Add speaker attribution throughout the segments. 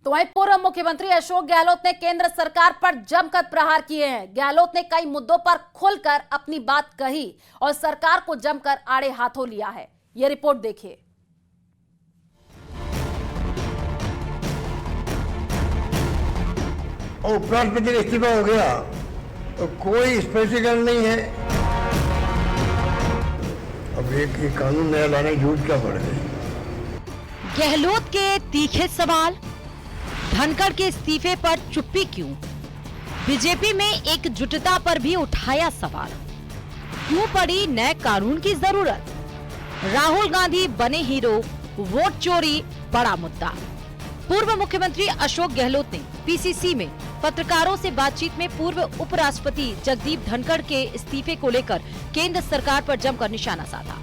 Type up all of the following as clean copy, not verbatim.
Speaker 1: तो वहीं पूर्व मुख्यमंत्री अशोक गहलोत ने केंद्र सरकार पर जमकर प्रहार किए हैं। गहलोत ने कई मुद्दों पर खुलकर अपनी बात कही और सरकार को जमकर आड़े हाथों लिया है। ये रिपोर्ट देखिए।
Speaker 2: उपराष्ट्रपति का इस्तीफा हो गया तो कोई स्पष्टीकरण नहीं है। अब एक कानून नया लाने की जरूरत क्या पड़ गई।
Speaker 3: गहलोत के तीखे सवाल, धनखड़ के इस्तीफे पर चुप्पी क्यों, बीजेपी में एकजुटता पर भी उठाया सवाल, क्यों पड़ी नए कानून की जरूरत, राहुल गांधी बने हीरो, वोट चोरी बड़ा मुद्दा। पूर्व मुख्यमंत्री अशोक गहलोत ने पीसीसी में पत्रकारों से बातचीत में पूर्व उपराष्ट्रपति जगदीप धनखड़ के इस्तीफे को लेकर केंद्र सरकार पर जमकर निशाना साधा।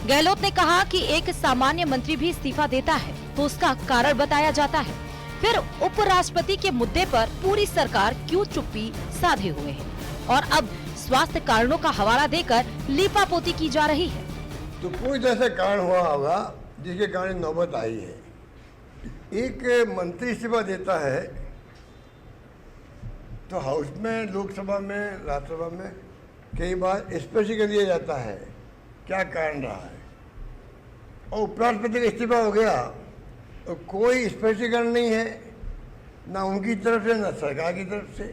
Speaker 3: गहलोत ने कहा कि एक सामान्य मंत्री भी इस्तीफा देता है तो उसका कारण बताया जाता है, फिर उपराष्ट्रपति के मुद्दे पर पूरी सरकार क्यों चुप्पी साधे हुए है और अब स्वास्थ्य कारणों का हवाला देकर लीपापोती की जा रही है।
Speaker 2: तो कोई ऐसा कारण हुआ होगा जिसके कारण नौबत आई है। एक मंत्री इस्तीफा देता है तो हाउस में, लोकसभा में, राज्यसभा में कई बार स्पष्ट कर दिया जाता है क्या कारण रहा है। और उपराष्ट्रपति का इस्तीफा हो गया तो कोई स्पष्टीकरण नहीं है, ना उनकी तरफ से ना सरकार की तरफ से।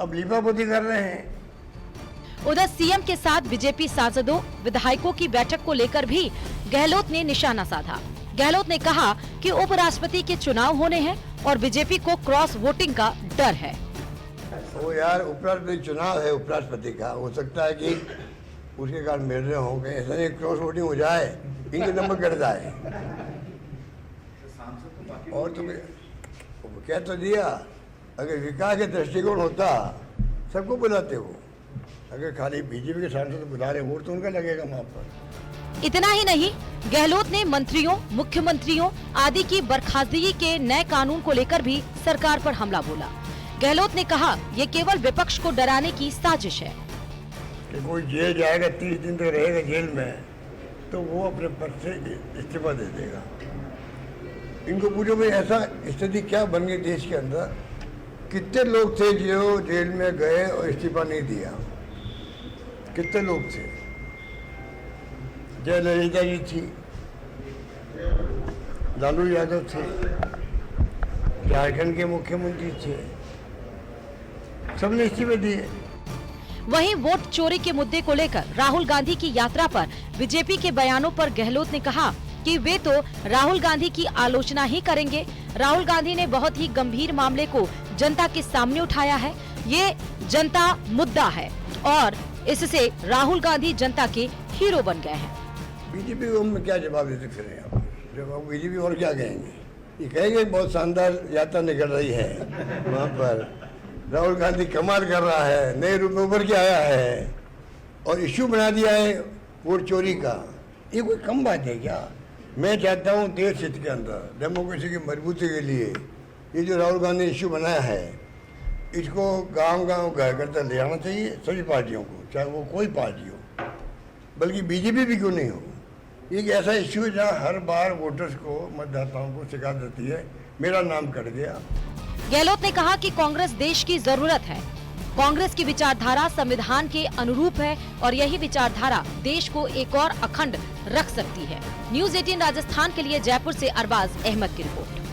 Speaker 2: अब लीपापोती कर रहे हैं।
Speaker 3: उधर सीएम के साथ बीजेपी सांसदों, विधायकों की बैठक को लेकर भी गहलोत ने निशाना साधा। गहलोत ने कहा कि उपराष्ट्रपति के चुनाव होने हैं और बीजेपी को क्रॉस वोटिंग का डर है।
Speaker 2: वो यार उपराष्ट्रपति चुनाव है उपराष्ट्रपति का, हो सकता है कि उसके कारण मिल रहे होंगे, ऐसा नहीं क्रॉस वोटिंग हो जाए, इनके नंबर कट जाए। और तो कह तो दिया, अगर विकास के दृष्टिकोण होता सबको बुलाते हो, अगर खाली बीजेपी के सांसद बुला रहे वोट तो उनका लगेगा वहाँ पर।
Speaker 3: इतना ही नहीं, गहलोत ने मंत्रियों, मुख्यमंत्रियों आदि की बर्खास्तगी के नए कानून को लेकर भी सरकार पर हमला बोला। गहलोत ने कहा ये केवल विपक्ष को डराने की साजिश है
Speaker 2: कि कोई जेल जाएगा, 30 दिन तक रहेगा जेल में, तो वो अपने पद से इस्तीफा दे देगा। इनको पूछो भाई ऐसा स्थिति क्या बन गई देश के अंदर, कितने लोग थे जो जेल में गए और इस्तीफा नहीं दिया, कितने लोग थे। जयललिता जी थी, लालू यादव थे, झारखंड के मुख्यमंत्री थे, सबने इस्तीफे दिए।
Speaker 3: वहीं वोट चोरी के मुद्दे को लेकर राहुल गांधी की यात्रा पर बीजेपी के बयानों पर गहलोत ने कहा कि वे तो राहुल गांधी की आलोचना ही करेंगे। राहुल गांधी ने बहुत ही गंभीर मामले को जनता के सामने उठाया है, ये जनता मुद्दा है और इससे राहुल गांधी जनता के हीरो बन गए हैं।
Speaker 2: बीजेपी को हम क्या जवाब देते फिर आप, जब बीजेपी और क्या कहेंगे, ये कहेंगे बहुत शानदार यात्रा निकल रही है, वहाँ पर राहुल गांधी कमाल कर रहा है, नए रूप में उभर के आया है और इश्यू बना दिया है वोट चोरी का। ये कोई कम बात है क्या? मैं चाहता हूँ देश हित के अंदर डेमोक्रेसी की मजबूती के लिए ये जो राहुल गांधी ने इश्यू बनाया है, इसको गांव-गांव घर घर तक ले आना चाहिए सभी पार्टियों को, चाहे वो कोई पार्टी हो, बल्कि बीजेपी भी क्यों नहीं हो। ये एक ऐसा इश्यू है जहाँ हर बार वोटर्स को, मतदाताओं को शिकायत रहती है मेरा नाम कट गया।
Speaker 3: गहलोत ने कहा कि कांग्रेस देश की जरूरत है। कांग्रेस की विचारधारा संविधान के अनुरूप है और यही विचारधारा देश को एक और अखंड रख सकती है। न्यूज़ 18 राजस्थान के लिए जयपुर से अरबाज अहमद की रिपोर्ट।